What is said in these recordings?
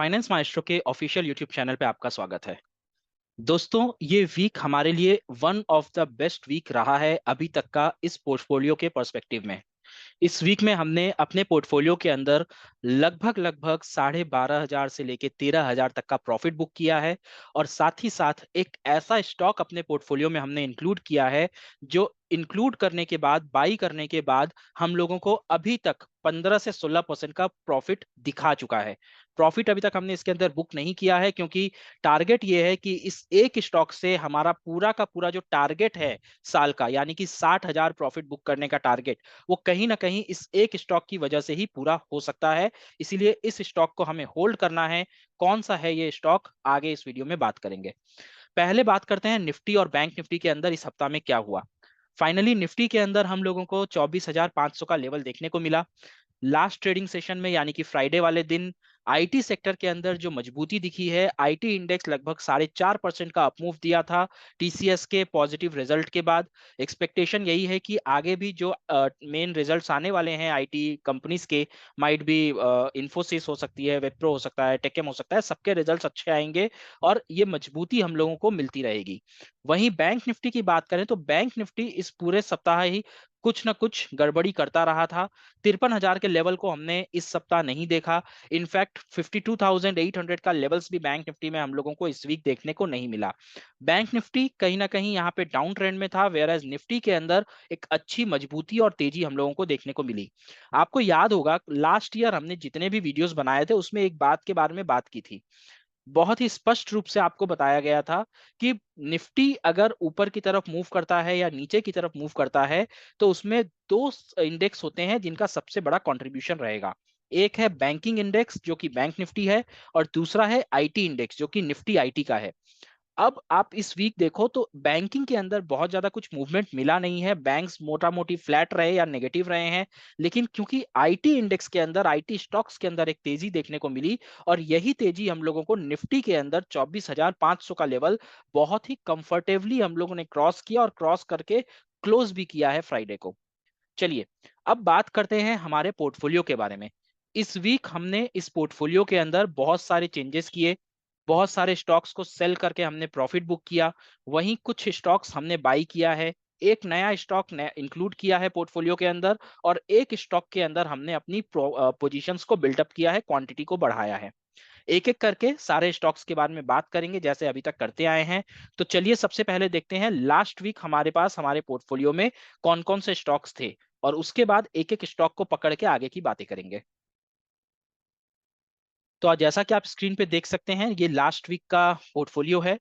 Finance Maestro के official YouTube channel पे आपका स्वागत है। दोस्तों, ये वीक हमारे लिए one of the best week रहा है अभी तक का इस पोर्टफोलियो के पर्सपेक्टिव में। इस वीक में हमने अपने पोर्टफोलियो के अंदर लगभग लगभग 12,500 से लेके 13,000 तक का प्रॉफिट बुक किया है। और साथ ही साथ एक ऐसा स्टॉक अपने पोर्टफोलियो में हमने इंक्लूड किया है जो इंक्लूड करने के बाद, बाई करने के बाद, हम लोगों को अभी तक 15 से 16% का प्रॉफिट दिखा चुका है। प्रॉफिट अभी तक हमने इसके अंदर बुक नहीं किया है क्योंकि टारगेट ये है कि इस एक स्टॉक से हमारा पूरा का पूरा जो टारगेट है साल का, यानी कि 60,000 प्रॉफिट बुक करने का टारगेट, वो कहीं ना कहीं इस एक स्टॉक की वजह से ही पूरा हो सकता है। इसीलिए इस स्टॉक को हमें होल्ड करना है। कौन सा है ये स्टॉक, आगे इस वीडियो में बात करेंगे। पहले बात करते हैं निफ्टी और बैंक निफ्टी के अंदर इस सप्ताह में क्या हुआ। फाइनली निफ्टी के अंदर हम लोगों को 24,500 का लेवल देखने को मिला। लास्ट ट्रेडिंग सेशन में, यानी कि फ्राइडे वाले दिन, आईटी सेक्टर के अंदर जो मजबूती दिखी है, आईटी इंडेक्स लगभग 4.5% का अपमूव दिया था टीसीएस के पॉजिटिव रिजल्ट के बाद। एक्सपेक्टेशन यही है कि आगे भी जो मेन रिजल्ट्स आने वाले हैं आईटी कंपनीज के, माइट भी इंफोसिस हो सकती है, विप्रो हो सकता है, टेकम हो सकता है, सबके रिजल्ट्स अच्छे आएंगे और ये मजबूती हम लोगों को मिलती रहेगी। वहीं बैंक निफ्टी की बात करें तो बैंक निफ्टी इस पूरे सप्ताह ही कुछ ना कुछ गड़बड़ी करता रहा था। 53,000 के लेवल को हमने इस सप्ताह नहीं देखा। इनफैक्ट 52,800 का लेवल्स भी बैंक निफ्टी में हम लोगों को इस वीक देखने को नहीं मिला। बैंक निफ्टी कहीं ना कहीं यहाँ पे डाउन ट्रेंड में था, वेयर एज निफ्टी के अंदर एक अच्छी मजबूती और तेजी हम लोगों को देखने को मिली। आपको याद होगा लास्ट ईयर हमने जितने भी वीडियोस बनाए थे उसमें एक बात के बारे में बात की थी। बहुत ही स्पष्ट रूप से आपको बताया गया था कि निफ्टी अगर ऊपर की तरफ मूव करता है या नीचे की तरफ मूव करता है तो उसमें दो इंडेक्स होते हैं जिनका सबसे बड़ा कंट्रीब्यूशन रहेगा। एक है बैंकिंग इंडेक्स जो कि बैंक निफ्टी है, और दूसरा है आईटी इंडेक्स जो कि निफ्टी आईटी का है। अब आप इस वीक देखो तो बैंकिंग के अंदर बहुत ज्यादा कुछ मूवमेंट मिला नहीं है, बैंक्स मोटा मोटी फ्लैट रहे या नेगेटिव रहे हैं। लेकिन क्योंकि आईटी इंडेक्स के अंदर, आईटी स्टॉक्स के अंदर एक तेजी देखने को मिली, और यही तेजी हम लोगों को निफ्टी के अंदर 24,500 का लेवल बहुत ही कंफर्टेबली हम लोगों ने क्रॉस किया, और क्रॉस करके क्लोज भी किया है फ्राइडे को। चलिए, अब बात करते हैं हमारे पोर्टफोलियो के बारे में। इस वीक हमने इस पोर्टफोलियो के अंदर बहुत सारे चेंजेस किए। बहुत सारे स्टॉक्स को सेल करके हमने प्रॉफिट बुक किया। वहीं कुछ स्टॉक्स हमने बाई किया है। एक नया स्टॉक इंक्लूड किया है पोर्टफोलियो के अंदर, और एक स्टॉक के अंदर हमने अपनी पोजीशंस को बिल्डअप किया है, क्वांटिटी को बढ़ाया है। एक एक करके सारे स्टॉक्स के बारे में बात करेंगे जैसे अभी तक करते आए हैं। तो चलिए, सबसे पहले देखते हैं लास्ट वीक हमारे पास हमारे पोर्टफोलियो में कौन कौन से स्टॉक्स थे, और उसके बाद एक एक स्टॉक को पकड़ के आगे की बातें करेंगे। तो आज जैसा कि आप स्क्रीन पे देख सकते हैं, ये लास्ट वीक का पोर्टफोलियो है।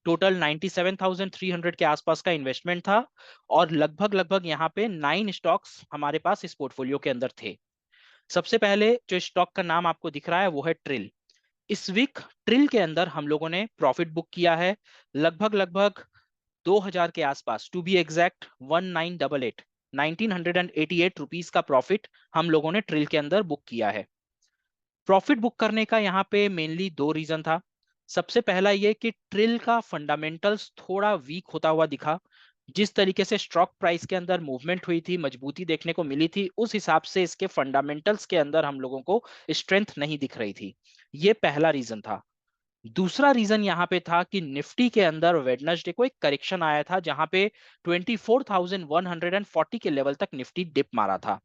टोटल 97,300 के आसपास का इन्वेस्टमेंट था, और लगभग लगभग यहाँ पे 9 स्टॉक्स हमारे पास इस पोर्टफोलियो के अंदर थे। सबसे पहले जो स्टॉक का नाम आपको दिख रहा है वो है ट्रिल। इस वीक ट्रिल के अंदर हम लोगों ने प्रॉफिट बुक किया है लगभग लगभग 2,000 के आसपास, टू बी एग्जैक्ट 1988, 1988 रुपीज का प्रॉफिट हम लोगों ने ट्रिल के अंदर बुक किया है। प्रॉफिट बुक करने का यहाँ पे मेनली दो रीजन था। सबसे पहला ये कि ट्रिल का फंडामेंटल्स थोड़ा वीक होता हुआ दिखा। जिस तरीके से स्टॉक प्राइस के अंदर मूवमेंट हुई थी, मजबूती देखने को मिली थी, उस हिसाब से इसके फंडामेंटल्स के अंदर हम लोगों को स्ट्रेंथ नहीं दिख रही थी। ये पहला रीजन था। दूसरा रीजन यहाँ पे था कि निफ्टी के अंदर वेडनेसडे को एक करेक्शन आया था जहां पे 24,140 के लेवल तक निफ्टी डिप मारा था।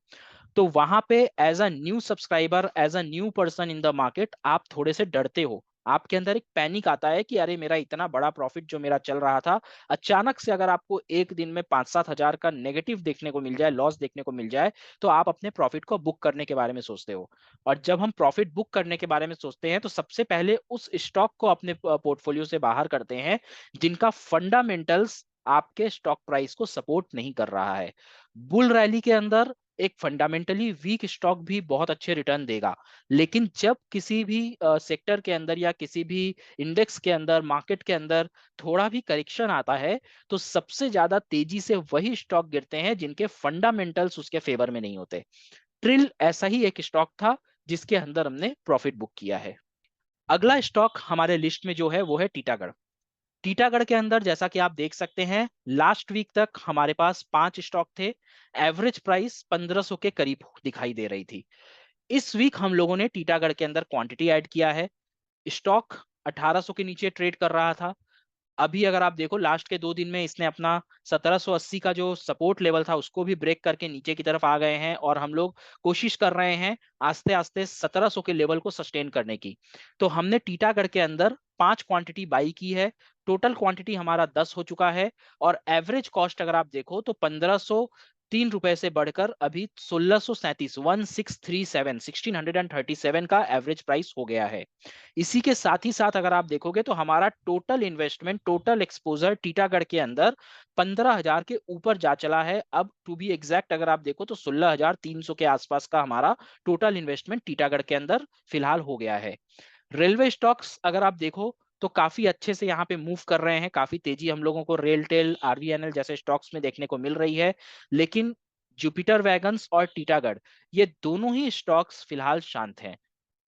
तो वहां पे as a new subscriber, as a new person in the market, आप थोड़े से डरते हो। आपके अंदर एक पैनिक आता है कि अरे, मेरा इतना बड़ा प्रॉफिट जो मेरा चल रहा था, अचानक से अगर आपको एक दिन में 5-7 हजार का नेगेटिव देखने को मिल जाए, लॉस देखने को मिल जाए, तो आप अपने प्रॉफिट को बुक करने के बारे में सोचते हो। और जब हम प्रॉफिट बुक करने के बारे में सोचते हैं तो सबसे पहले उस स्टॉक को अपने पोर्टफोलियो से बाहर करते हैं जिनका फंडामेंटल्स आपके स्टॉक प्राइस को सपोर्ट नहीं कर रहा है। बुल रैली के अंदर एक फंडामेंटली वीक स्टॉक भी बहुत अच्छे रिटर्न देगा। लेकिन जब किसी भी सेक्टर के अंदर या किसी भी इंडेक्स के अंदर, मार्केट के अंदर थोड़ा भी करेक्शन आता है, तो सबसे ज्यादा तेजी से वही स्टॉक गिरते हैं जिनके फंडामेंटल्स उसके फेवर में नहीं होते। ट्रिल ऐसा ही एक स्टॉक था जिसके अंदर हमने प्रॉफिट बुक किया है। अगला स्टॉक हमारे लिस्ट में जो है वो है टीटागढ़। टीटागढ़ के अंदर जैसा कि आप देख सकते हैं, लास्ट वीक तक हमारे पास 5 स्टॉक थे। एवरेज प्राइस 1,500 के करीब दिखाई दे रही थी। इस वीक हम लोगों ने टीटागढ़ के अंदर क्वांटिटी ऐड किया है। स्टॉक 1800 के नीचे ट्रेड कर रहा था। अभी अगर आप देखो लास्ट के 2 दिन में इसने अपना 1780 का जो सपोर्ट लेवल था उसको भी ब्रेक करके नीचे की तरफ आ गए हैं, और हम लोग कोशिश कर रहे हैं आस्ते आस्ते 1700 के लेवल को सस्टेन करने की। तो हमने टीटागढ़ के अंदर 5 क्वांटिटी बाई की है। टोटल क्वांटिटी हमारा 10 हो चुका है, और एवरेज कॉस्ट अगर आप देखो तो 1503 रुपए से बढ़कर अभी 1637 1637 1637 का एवरेज प्राइस हो गया है। इसी के साथ ही साथ अगर आप देखोगे तो हमारा total investment, total exposure Titagarh के अंदर 15,000 के ऊपर जा चला है। अब टू बी एग्जैक्ट अगर आप देखो तो 16,300 के आसपास का हमारा टोटल इन्वेस्टमेंट टीटागढ़ के अंदर फिलहाल हो गया है। रेलवे स्टॉक्स अगर आप देखो तो काफी अच्छे से यहाँ पे मूव कर रहे हैं, काफी तेजी हम लोगों को रेलटेल, आरवीएनएल जैसे स्टॉक्स में देखने को मिल रही है। लेकिन जुपिटर वैगन्स और टीटागढ़, ये दोनों ही स्टॉक्स फिलहाल शांत हैं,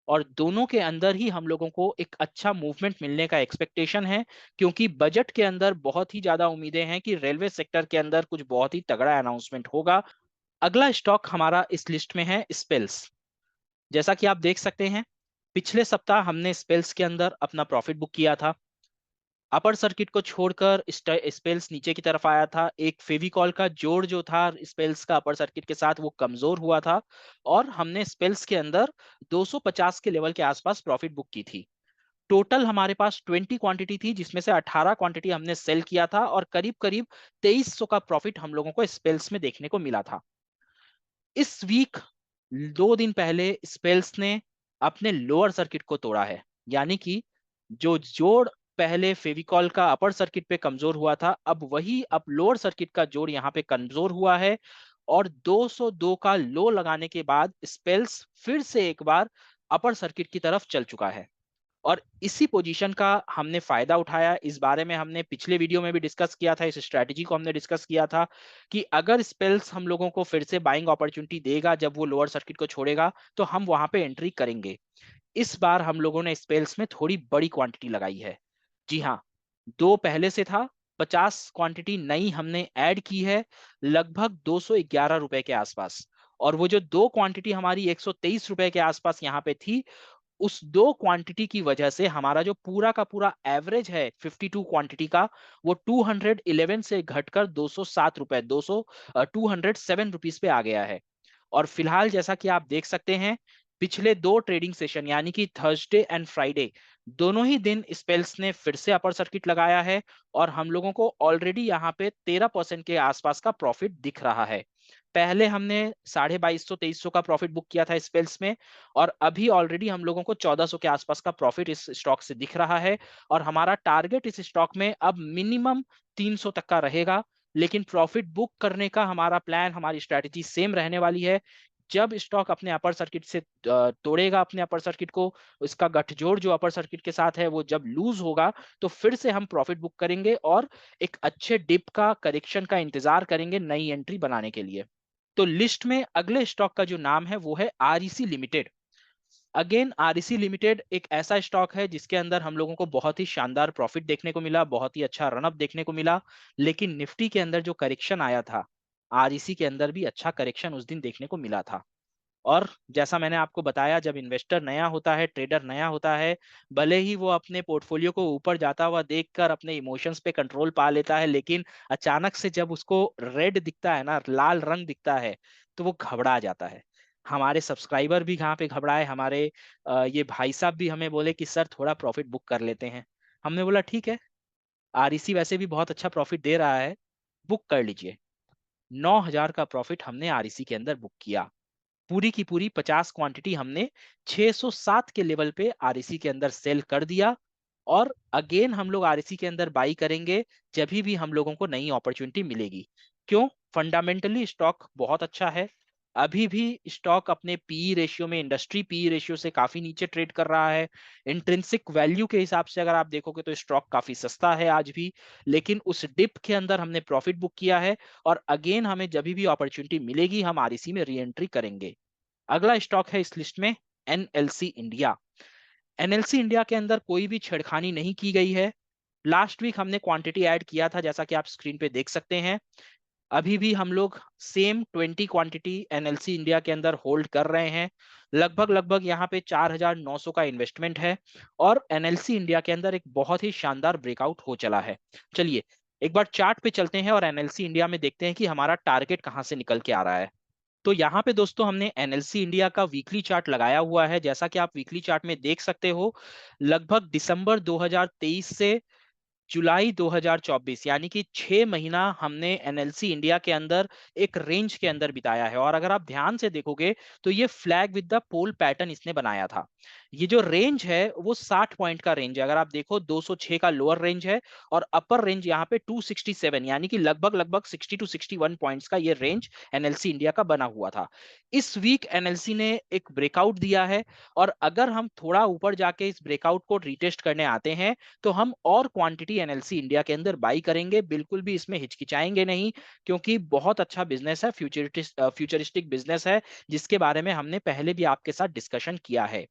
और दोनों के अंदर ही हम लोगों को एक अच्छा मूवमेंट मिलने का एक्सपेक्टेशन है, क्योंकि बजट के अंदर बहुत ही ज्यादा उम्मीदें हैं कि रेलवे सेक्टर के अंदर कुछ बहुत ही तगड़ा अनाउंसमेंट होगा। अगला स्टॉक हमारा इस लिस्ट में है स्पेल्स। जैसा कि आप देख सकते हैं, पिछले सप्ताह हमने स्पेल्स के अंदर अपना प्रॉफिट बुक किया था। अपर सर्किट को छोड़कर स्पेल्स नीचे की तरफ आया था। एक फेविकॉल का जोड़ जो था स्पेल्स का अपर सर्किट के साथ, वो कमजोर हुआ था, और हमने स्पेल्स के अंदर 250 के लेवल के आसपास प्रॉफिट बुक की थी। टोटल हमारे पास 20 क्वांटिटी थी, जिसमें से 18 क्वांटिटी हमने सेल किया था, और करीब करीब 2300 का प्रॉफिट हम लोगों को स्पेल्स में देखने को मिला था। इस वीक 2 दिन पहले स्पेल्स ने अपने लोअर सर्किट को तोड़ा है, यानी कि जो जोड़ पहले फेविकॉल का अपर सर्किट पे कमजोर हुआ था, अब वही अब लोअर सर्किट का जोड़ यहाँ पे कमजोर हुआ है, और 202 का लो लगाने के बाद स्पेल्स फिर से एक बार अपर सर्किट की तरफ चल चुका है। और इसी पोजीशन का हमने फायदा उठाया। इस बारे में हमने पिछले वीडियो में भी डिस्कस किया था, इस स्ट्रैटेजी को हमने डिस्कस किया था कि अगर स्पेल्स हम लोगों को फिर से बाइंग अपॉर्चुनिटी देगा जब वो लोअर सर्किट को छोड़ेगा, तो हम वहां पे एंट्री करेंगे। इस बार हम लोगों ने स्पेल्स में थोड़ी बड़ी क्वांटिटी लगाई है। जी हाँ, दो पहले से था, 50 क्वांटिटी नई हमने ऐड की है, लगभग 211 रुपए के आसपास। और वो जो दो क्वांटिटी हमारी 123 रुपए के आसपास यहाँ पे थी, उस दो क्वांटिटी की वजह से हमारा जो पूरा का पूरा एवरेज है 52 क्वांटिटी का, वो 211 से घटकर 207 रुपए 207 रुपीस पे आ गया है। और फिलहाल जैसा कि आप देख सकते हैं, पिछले दो ट्रेडिंग सेशन यानी कि थर्सडे एंड फ्राइडे, दोनों ही दिन स्पेल्स ने फिर से अपर सर्किट लगाया है, और हम लोगों को ऑलरेडी यहाँ पे 13% के आसपास का प्रॉफिट दिख रहा है। पहले हमने 2250 2300 का प्रॉफिट बुक किया था स्पेल्स में, और अभी ऑलरेडी हम लोगों को 1400 के आसपास का प्रॉफिट इस स्टॉक से दिख रहा है। और हमारा टारगेट इस स्टॉक में अब मिनिमम 300 तक का रहेगा। लेकिन प्रॉफिट बुक करने का हमारा प्लान, हमारी स्ट्रैटेजी सेम रहने वाली है। जब स्टॉक अपने अपर सर्किट से तोड़ेगा अपने अपर सर्किट को, इसका गठजोड़ जो अपर सर्किट के साथ है वो जब लूज होगा, तो फिर से हम प्रॉफिट बुक करेंगे, और एक अच्छे डिप का, करेक्शन का इंतजार करेंगे नई एंट्री बनाने के लिए। तो लिस्ट में अगले स्टॉक का जो नाम है वो है REC limited. Again REC limited एक ऐसा स्टॉक है जिसके अंदर हम लोगों को बहुत ही शानदार प्रॉफिट देखने को मिला, बहुत ही अच्छा रनअप देखने को मिला। लेकिन निफ्टी के अंदर जो करेक्शन आया था, आरईसी के अंदर भी अच्छा करेक्शन उस दिन देखने को मिला था। और जैसा मैंने आपको बताया, जब इन्वेस्टर नया होता है, ट्रेडर नया होता है, भले ही वो अपने पोर्टफोलियो को ऊपर जाता हुआ देखकर अपने इमोशंस पे कंट्रोल पा लेता है, लेकिन अचानक से जब उसको रेड दिखता है ना, लाल रंग दिखता है, तो वो घबरा जाता है। हमारे सब्सक्राइबर भी यहाँ पे घबराए, हमारे ये भाई साहब भी हमें बोले कि सर थोड़ा प्रॉफिट बुक कर लेते हैं। हमने बोला ठीक है, आरईसी वैसे भी बहुत अच्छा प्रॉफिट दे रहा है, बुक कर लीजिए। 9,000 का प्रॉफिट हमने आरईसी के अंदर बुक किया। पूरी की पूरी 50 क्वांटिटी हमने 607 के लेवल पे आरईसी के अंदर सेल कर दिया। और अगेन हम लोग आरईसी के अंदर बाई करेंगे जब भी हम लोगों को नई अपॉर्चुनिटी मिलेगी। क्यों? फंडामेंटली स्टॉक बहुत अच्छा है। अभी भी स्टॉक अपने पीई रेशियो में, इंडस्ट्री पीई रेशियो से काफी नीचे ट्रेड कर रहा है। इंट्रिंसिक वैल्यू के हिसाब से अगर आप देखोगे तो स्टॉक काफी सस्ता है आज भी। लेकिन उस डिप के अंदर हमने प्रॉफिट बुक किया है, और अगेन हमें जब भी अपॉर्चुनिटी मिलेगी हम आरईसी में री एंट्री करेंगे। अगला स्टॉक है इस लिस्ट में एनएलसी इंडिया। एनएलसी इंडिया के अंदर कोई भी छेड़खानी नहीं की गई है। लास्ट वीक हमने क्वांटिटी ऐड किया था, जैसा कि आप स्क्रीन पे देख सकते हैं। अभी भी हम लोग सेम 20 क्वांटिटी एनएलसी इंडिया के अंदर होल्ड कर रहे हैं। लगभग लगभग यहाँ पे 4,900 का इन्वेस्टमेंट है और एनएलसी इंडिया के अंदर एक बहुत ही शानदार ब्रेकआउट हो चला है। चलिए एक बार चार्ट पे चलते हैं और एनएलसी इंडिया में देखते हैं कि हमारा टारगेट कहाँ से निकल के आ रहा है। तो यहाँ पे दोस्तों हमने एनएलसी इंडिया का वीकली चार्ट लगाया हुआ है। जैसा कि आप वीकली चार्ट में देख सकते हो, लगभग दिसंबर 2023 से जुलाई 2024 यानी कि 6 महीना हमने एनएलसी इंडिया के अंदर एक रेंज के अंदर बिताया है। और अगर आप ध्यान से देखोगे तो ये flag with the pole pattern इसने बनाया था। ये जो रेंज है वो 60 पॉइंट का रेंज है। अगर आप देखो 206 का लोअर रेंज है और अपर रेंज यहाँ पे 267 यानी कि लगभग लगभग 60 टू 61 पॉइंट्स का ये रेंज एनएलसी इंडिया का बना हुआ था। इस वीक एनएलसी ने एक ब्रेकआउट दिया है और अगर हम थोड़ा ऊपर जाके इस ब्रेकआउट को रिटेस्ट करने आते हैं तो हम और क्वांटिटी एनएलसी इंडिया के अंदर बाई करेंगे। बिल्कुल भी इसमें हिचकिचाएंगे नहीं, क्योंकि बहुत अच्छा बिजनेस है, फ्यूचरिस्टिक बिजनेस है, जिसके बारे में हमने पहले भी आपके साथ डिस्कशन किया है।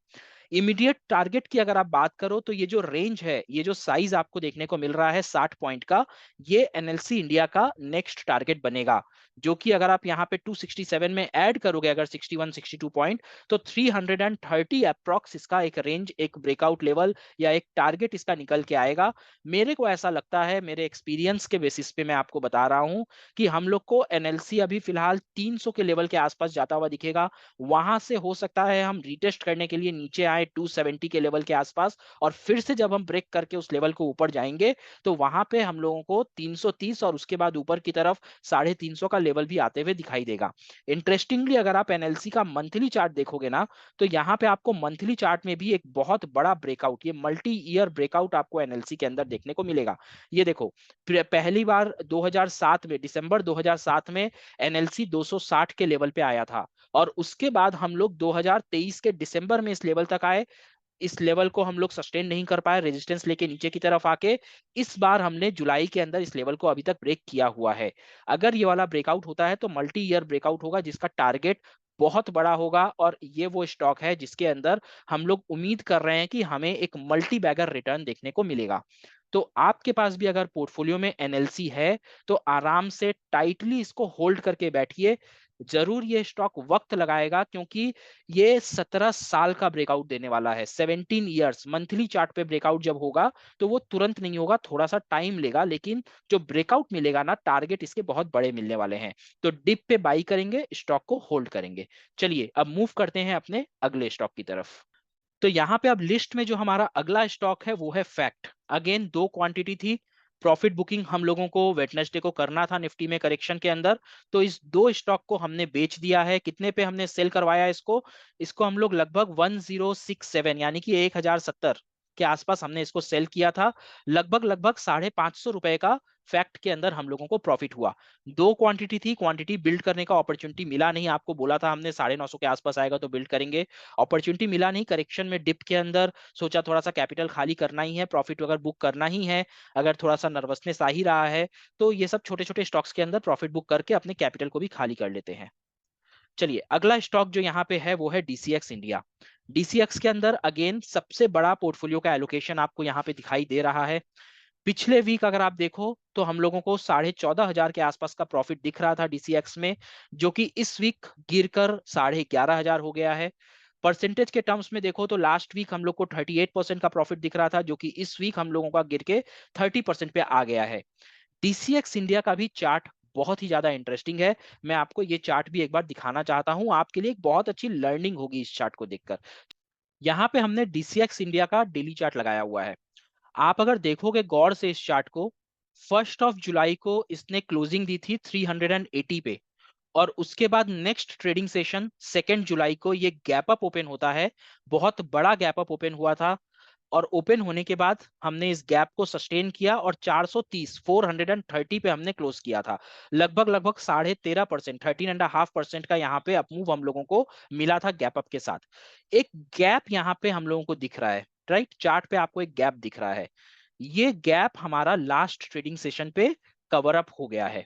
इमीडिएट टारगेट की अगर आप बात करो तो ये जो रेंज है, ये जो साइज आपको देखने को मिल रहा है 60 पॉइंट का, ये एनएलसी इंडिया का नेक्स्ट टारगेट बनेगा। जो कि अगर आप यहाँ पे 267 में ऐड करोगे अगर 61 62 पॉइंट, तो 330 अप्रॉक्स इसका एक रेंज, एक ब्रेकआउट लेवल या एक टारगेट इसका निकल के आएगा। मेरे को ऐसा लगता है, मेरे एक्सपीरियंस के बेसिस पे मैं आपको बता रहा हूं कि हम लोग को एनएलसी अभी फिलहाल 300 के लेवल के आसपास जाता हुआ दिखेगा। वहां से हो सकता है हम रीटेस्ट करने के लिए नीचे आए 270 के लेवल के आसपास, और फिर से जब हम ब्रेक करके उस लेवल को ऊपर जाएंगे तो वहां पे हम लोगों को 330 और उसके बाद ऊपर की तरफ 350 का लेवल भी आते हुए दिखाई देगा। इंटरेस्टिंगली अगर आप एनएलसी का मंथली चार्ट देखोगे ना, तो यहाँ पे आपको मंथली चार्ट में भी एक बहुत बड़ा ब्रेकआउट, ये मल्टी ईयर ब्रेकआउट आपको एनएलसी के अंदर देखने को मिलेगा। ये देखो, पहली बार 2007 में, दिसंबर 2007 में एनएलसी 260 के लेवल पे आया था और उसके बाद हम लोग 2023 के दिसंबर में इस लेवल तक आए। इस लेवल को हम लोग सस्टेन नहीं कर पाए, रेजिस्टेंस लेके नीचे की तरफ आके इस बार हमने जुलाई के अंदर इस लेवल को अभी तक ब्रेक किया हुआ है। अगर ये वाला ब्रेकआउट होता है तो मल्टी ईयर ब्रेकआउट होगा, जिसका टारगेट बहुत बड़ा होगा। और ये वो स्टॉक है जिसके अंदर हम लोग उम्मीद कर रहे हैं कि हमें एक मल्टी बैगर रिटर्न देखने को मिलेगा। तो आपके पास भी अगर पोर्टफोलियो में एनएलसी है तो आराम से टाइटली इसको होल्ड करके बैठिए। जरूर ये स्टॉक वक्त लगाएगा, क्योंकि ये 17 साल का ब्रेकआउट देने वाला है। 17 ईयर्स मंथली चार्ट पे ब्रेकआउट जब होगा तो वो तुरंत नहीं होगा, थोड़ा सा टाइम लेगा, लेकिन जो ब्रेकआउट मिलेगा ना, टारगेट इसके बहुत बड़े मिलने वाले हैं। तो डिप पे बाई करेंगे, स्टॉक को होल्ड करेंगे। चलिए अब मूव करते हैं अपने अगले स्टॉक की तरफ। तो यहाँ पे अब लिस्ट में जो हमारा अगला स्टॉक है वो है फैक्ट। अगेन दो क्वांटिटी थी। प्रॉफिट बुकिंग हम लोगों को वेडनेसडे को करना था निफ्टी में करेक्शन के अंदर, तो इस दो स्टॉक को हमने बेच दिया है। कितने पे हमने सेल करवाया इसको? इसको हम लोग लगभग 1067 यानी कि 1070 के आसपास हमने इसको सेल किया था। लगभग लगभग 550 रुपए का फैक्ट के अंदर हम लोगों को प्रॉफिट हुआ। दो क्वांटिटी थी, क्वांटिटी बिल्ड करने का अपॉर्चुनिटी मिला नहीं। आपको बोला था हमने 950 के आसपास आएगा तो बिल्ड करेंगे, अपॉर्चुनिटी मिला नहीं। करेक्शन में डिप के अंदर सोचा थोड़ा सा कैपिटल खाली करना ही है, प्रॉफिट अगर बुक करना ही है, अगर थोड़ा सा नर्वसनेस आ ही रहा है, तो ये सब छोटे छोटे स्टॉक्स के अंदर प्रॉफिट बुक करके अपने कैपिटल को भी खाली कर लेते हैं। चलिए अगला स्टॉक जो यहाँ पे है वो है डीसीएक्स इंडिया। डीसीएक्स के अंदर अगेन सबसे बड़ा पोर्टफोलियो का एलोकेशन आपको यहाँ पे दिखाई दे रहा है। पिछले वीक अगर आप देखो तो हम लोगों को 14,500 के आसपास का प्रॉफिट दिख रहा था डीसीएक्स में, जो कि इस वीक गिरकर 11,500 हो गया है। परसेंटेज के टर्म्स में देखो तो लास्ट वीक हम लोग को 38% का प्रॉफिट दिख रहा था, जो कि इस वीक हम लोगों का गिर के 30% पे आ गया है। डीसीएक्स इंडिया का भी चार्ट बहुत ही ज्यादा इंटरेस्टिंग है। मैं आपको ये चार्ट भी एक बार दिखाना चाहता हूं, आपके लिए एक बहुत अच्छी लर्निंग होगी इस चार्ट को देखकर। यहाँ पे हमने डीसीएक्स इंडिया का डेली चार्ट लगाया हुआ है। आप अगर देखोगे गौर से इस चार्ट को, 1 जुलाई को इसने क्लोजिंग दी थी 380 पे, और उसके बाद नेक्स्ट ट्रेडिंग सेशन 2 जुलाई को ये गैप अप ओपन होता है। बहुत बड़ा गैप अप ओपन हुआ था, और ओपन होने के बाद हमने इस गैप को सस्टेन किया और 430 पे हमने क्लोज किया था। लगभग लगभग 13.5%, 13.5% का यहाँ पे अपमूव हम लोगों को मिला था गैप अप के साथ। एक गैप यहाँ पे हम लोगों को दिख रहा है, राइट? चार्ट पे आपको एक गैप दिख रहा है। ये गैप हमारा लास्ट ट्रेडिंग सेशन पे कवर अप हो गया है।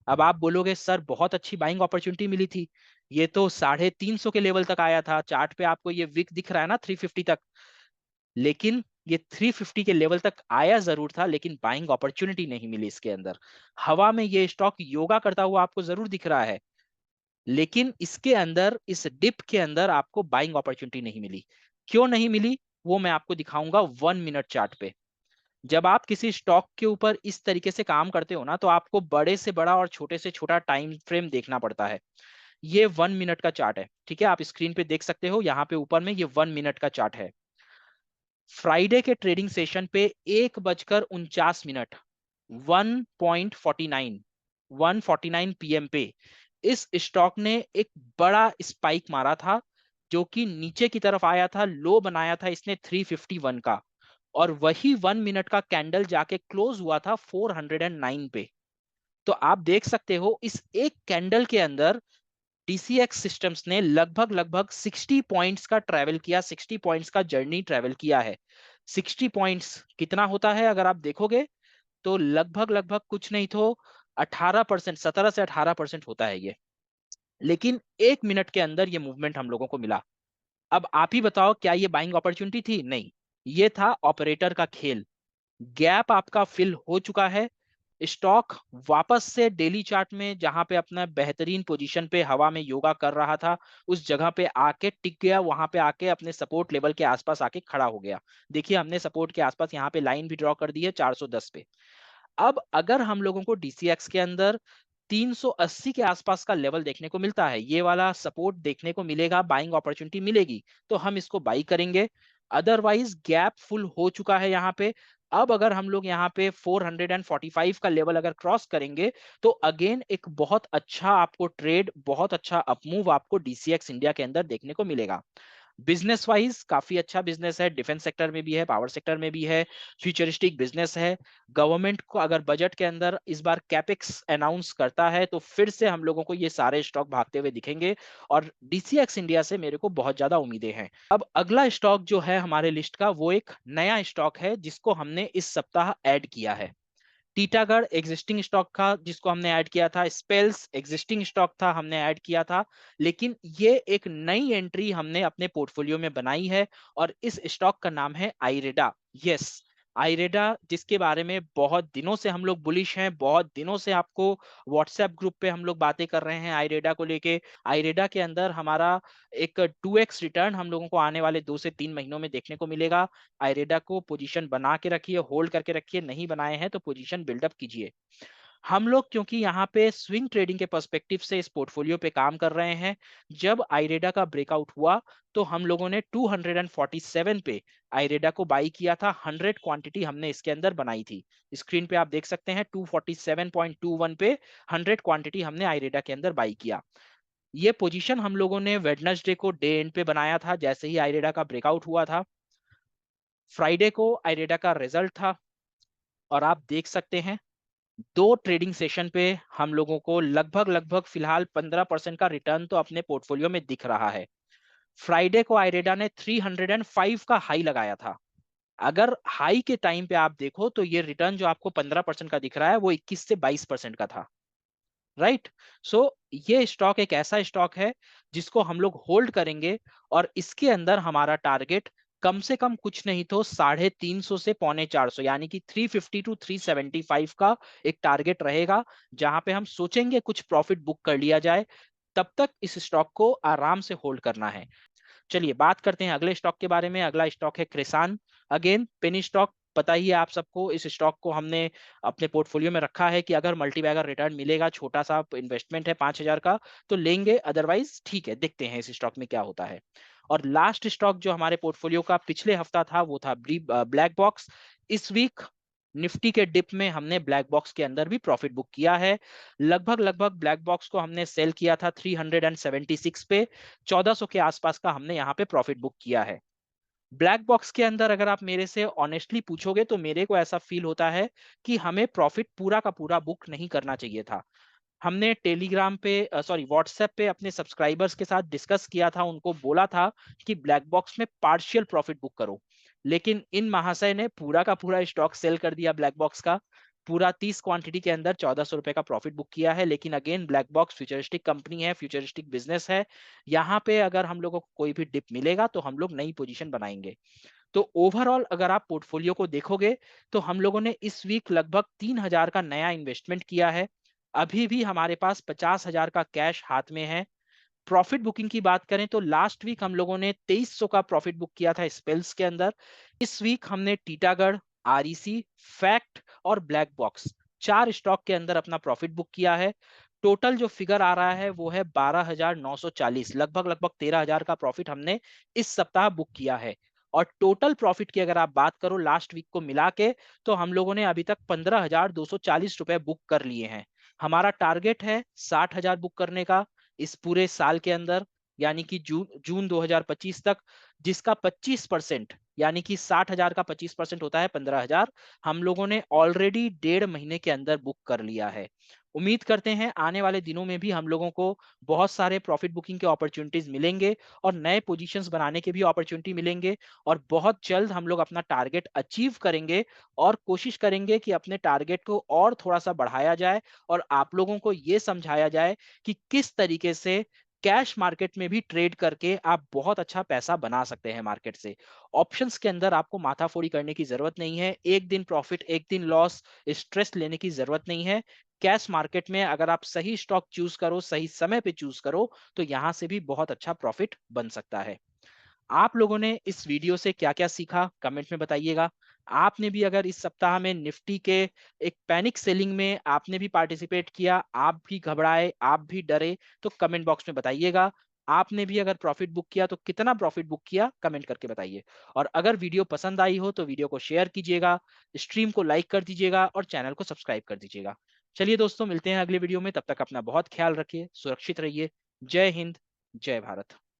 अब आप बोलोगे सर बहुत अच्छी बाइंग अपॉर्चुनिटी मिली थी, ये तो 350 के लेवल तक आया था, चार्ट पे आपको ये विक दिख रहा है ना 350 तक। लेकिन ये 350 के लेवल तक आया जरूर था, लेकिन बाइंग अपॉर्चुनिटी नहीं मिली इसके अंदर। हवा में ये स्टॉक योगा करता हुआ आपको जरूर दिख रहा है, लेकिन इसके अंदर, इस डिप के अंदर आपको बाइंग अपॉर्चुनिटी नहीं मिली। क्यों नहीं मिली, वो मैं आपको दिखाऊंगा 1 मिनट चार्ट पे। जब आप किसी स्टॉक के ऊपर इस तरीके से काम करते हो ना, तो आपको बड़े से बड़ा और छोटे से छोटा टाइम फ्रेम देखना पड़ता है। ये 1 मिनट का चार्ट है, ठीक है, आप स्क्रीन पे देख सकते हो, यहाँ पे ऊपर में ये 1 मिनट का चार्ट है। फ्राइडे के ट्रेडिंग सेशन पे 1 बजकर 49 मिनट, 1.49, 1:49 पीएम पे इस स्टॉक ने एक बड़ा स्पाइक मारा था, जो कि नीचे की तरफ आया था, लो बनाया था इसने 351 का, और वही 1 मिनट का कैंडल जाके क्लोज हुआ था 409 पे। तो आप देख सकते हो इस एक कैंडल के अंदर डीसीएक्स सिस्टम्स ने लगभग लगभग 60 पॉइंट्स का ट्रैवल किया, 60 पॉइंट्स का जर्नी ट्रैवल किया है। 60 पॉइंट्स कितना होता है अगर आप देखोगे, तो लगभग लगभग कुछ नहीं तो 18%, 17 से 18% होता है ये। लेकिन 1 मिनट के अंदर ये मूवमेंट हम लोगों को मिला। अब आप ही बताओ, क्या ये बाइंग अपॉर्चुनिटी थी? नहीं, ये था ऑपरेटर का खेल। गैप आपका फिल हो चुका है, स्टॉक वापस से डेली चार्ट में जहां पे अपना बेहतरीन पोजीशन पे हवा में योगा कर रहा था, उस जगह पे आके टिक गया, वहां पे आके अपने सपोर्ट लेवल के आसपास आके खड़ा हो गया। देखिए, हमने सपोर्ट के आसपास यहाँ पे लाइन भी ड्रॉ कर दी है 410 पे। अब अगर हम लोगों को डीसीएक्स के अंदर 380 के आसपास का लेवल देखने को मिलता है, ये वाला सपोर्ट देखने को मिलेगा, बाइंग अपॉर्चुनिटी मिलेगी, तो हम इसको बाई करेंगे। अदरवाइज गैप फुल हो चुका है यहाँ पे। अब अगर हम लोग यहाँ पे 445 का लेवल अगर क्रॉस करेंगे, तो अगेन एक बहुत अच्छा आपको ट्रेड, बहुत अच्छा अपमूव आपको डीसीएक्स इंडिया के अंदर देखने को मिलेगा। बिजनेस वाइज काफी अच्छा बिजनेस है, डिफेंस सेक्टर में भी है, पावर सेक्टर में भी है, फ्यूचरिस्टिक बिजनेस है। गवर्नमेंट को अगर बजट के अंदर इस बार कैपेक्स अनाउंस करता है, तो फिर से हम लोगों को ये सारे स्टॉक भागते हुए दिखेंगे, और डीसीएक्स इंडिया से मेरे को बहुत ज्यादा उम्मीदें हैं। अब अगला स्टॉक जो है हमारे लिस्ट का, वो एक नया स्टॉक है जिसको हमने इस सप्ताह ऐड किया है। टीटागढ़ एग्जिस्टिंग स्टॉक था जिसको हमने ऐड किया था, स्पेल्स एग्जिस्टिंग स्टॉक था, हमने ऐड किया था, लेकिन ये एक नई एंट्री हमने अपने पोर्टफोलियो में बनाई है, और इस स्टॉक का नाम है आइरेडा। यस, आइरेडा, जिसके बारे में बहुत दिनों से हम लोग बुलिश हैं, बहुत दिनों से आपको व्हाट्सएप ग्रुप पे हम लोग बातें कर रहे हैं आइरेडा को लेके। आइरेडा के अंदर हमारा एक 2x रिटर्न हम लोगों को आने वाले 2 से 3 महीनों में देखने को मिलेगा। आइरेडा को पोजीशन बना के रखिए, होल्ड करके रखिए, नहीं बनाए हैं तो पोजीशन बिल्डअप कीजिए। हम लोग क्योंकि यहाँ पे स्विंग ट्रेडिंग के पर्सपेक्टिव से इस पोर्टफोलियो पे काम कर रहे हैं, जब आइरेडा का ब्रेकआउट हुआ, तो हम लोगों ने 247 पे आइरेडा को बाई किया था। 100 क्वांटिटी हमने इसके अंदर बनाई थी। स्क्रीन पे आप देख सकते हैं 247.21 पे 100 क्वांटिटी हमने आइरेडा के अंदर बाई किया। ये पोजीशन हम लोगों ने वेडनेसडे को डे एंड पे बनाया था, जैसे ही आइरेडा का ब्रेकआउट हुआ था। फ्राइडे को आइरेडा का रिजल्ट था, और आप देख सकते हैं 2 ट्रेडिंग सेशन पे हम लोगों को लगभग लगभग फिलहाल 15% का रिटर्न तो अपने पोर्टफोलियो में दिख रहा है। फ्राइडे को आइरेडा ने 305 का हाई लगाया था। अगर हाई के टाइम पे आप देखो, तो ये रिटर्न जो आपको 15% का दिख रहा है, वो 21 से 22% का था। राइट। सो ये स्टॉक एक ऐसा स्टॉक है जिसको हम लोग होल्ड करेंगे, और इसके अंदर हमारा टारगेट कम से कम कुछ नहीं तो 350 से 450, यानी कि 350 टू 375 का एक टारगेट रहेगा, जहां पे हम सोचेंगे कुछ प्रॉफिट बुक कर लिया जाए। तब तक इस स्टॉक को आराम से होल्ड करना है। चलिए बात करते हैं अगले स्टॉक के बारे में। अगला स्टॉक है क्रिसान। अगेन पेनी स्टॉक, पता ही है आप सबको, इस स्टॉक को हमने अपने पोर्टफोलियो में रखा है कि अगर मल्टीबैगर रिटर्न मिलेगा, छोटा सा इन्वेस्टमेंट है 5,000 का, तो लेंगे, अदरवाइज ठीक है, देखते हैं इस स्टॉक में क्या होता है। और लास्ट स्टॉक जो हमारे पोर्टफोलियो का पिछले हफ्ता था, वो था ब्लैक बॉक्स। इस वीक निफ्टी के डिप में हमने ब्लैक बॉक्स के अंदर भी प्रॉफिट बुक किया है। लगभग लगभग ब्लैक बॉक्स को हमने सेल किया था 376 पे, 1400 के आसपास का हमने यहाँ पे प्रॉफिट बुक किया है। ब्लैक बॉक्स के अंदर अगर आप मेरे से ऑनेस्टली पूछोगे, तो मेरे को ऐसा फील होता है कि हमें प्रॉफिट पूरा का पूरा बुक नहीं करना चाहिए था। हमने टेलीग्राम पे, सॉरी, व्हाट्सएप पे अपने सब्सक्राइबर्स के साथ डिस्कस किया था, उनको बोला था कि ब्लैक बॉक्स में पार्शियल प्रॉफिट बुक करो, लेकिन इन महाशय ने पूरा का पूरा स्टॉक सेल कर दिया ब्लैक बॉक्स का। पूरा 30 क्वांटिटी के अंदर 1400 रुपए का प्रॉफिट बुक किया है। लेकिन again, black box futuristic company है, फ्यूचरिस्टिक बिजनेस है, यहाँ पे अगर हम लोगों को कोई भी डिप मिलेगा, तो हम लोग नई पोजीशन बनाएंगे। तो ओवरऑल अगर आप पोर्टफोलियो को देखोगे तो हम लोगों ने इस वीक लगभग 3000 का नया इन्वेस्टमेंट किया है। अभी भी हमारे पास 50,000 का कैश हाथ में है। प्रॉफिट बुकिंग की बात करें तो लास्ट वीक हम लोगों ने 2300 का प्रॉफिट बुक किया था स्पेल्स के अंदर। इस वीक हमने टीटागढ़, आरईसी, फैक्ट और ब्लैक बॉक्स 4 स्टॉक के अंदर अपना प्रॉफिट बुक किया है। टोटल जो फिगर आ रहा है वो है 12,940, लगभग लगभग 13,000 का प्रॉफिट हमने इस सप्ताह बुक किया है। और टोटल प्रॉफिट की अगर आप बात करो लास्ट वीक को मिला के, तो हम लोगों ने अभी तक 15,240 रुपए बुक कर लिए हैं। हमारा टारगेट है 60,000 बुक करने का इस पूरे साल के अंदर, यानी कि जून जून 2025 तक, जिसका 25% यानी कि 60,000 का 25% होता है 15,000, हम लोगों ने ऑलरेडी 1.5 महीने के अंदर बुक कर लिया है। उम्मीद करते हैं आने वाले दिनों में भी हम लोगों को बहुत सारे प्रॉफिट बुकिंग के अपॉर्चुनिटीज मिलेंगे और नए पोजीशंस बनाने के भी अपॉर्चुनिटी मिलेंगे, और बहुत जल्द हम लोग अपना टारगेट अचीव करेंगे और कोशिश करेंगे कि अपने टारगेट को और थोड़ा सा बढ़ाया जाए और आप लोगों को ये समझाया जाए कि किस तरीके से कैश मार्केट में भी ट्रेड करके आप बहुत अच्छा पैसा बना सकते हैं मार्केट से। ऑप्शंस के अंदर आपको माथाफोड़ी करने की जरूरत नहीं है, एक दिन प्रॉफिट एक दिन लॉस स्ट्रेस लेने की जरूरत नहीं है। कैश मार्केट में अगर आप सही स्टॉक चूज करो, सही समय पे चूज करो, तो यहां से भी बहुत अच्छा प्रॉफिट बन सकता है। आप लोगों ने इस वीडियो से क्या-क्या सीखा कमेंट में बताइएगा। आपने भी अगर इस सप्ताह में निफ्टी के एक पैनिक सेलिंग में आपने भी पार्टिसिपेट किया, आप भी घबराए, आप भी डरे, तो कमेंट बॉक्स में बताइएगा। आपने भी अगर प्रॉफिट बुक किया तो कितना प्रॉफिट बुक किया कमेंट करके बताइए। और अगर वीडियो पसंद आई हो तो वीडियो को शेयर कीजिएगा, स्ट्रीम को लाइक कर दीजिएगा और चैनल को सब्सक्राइब कर दीजिएगा। चलिए दोस्तों, मिलते हैं अगले वीडियो में, तब तक अपना बहुत ख्याल रखिए, सुरक्षित रहिए। जय हिंद, जय भारत।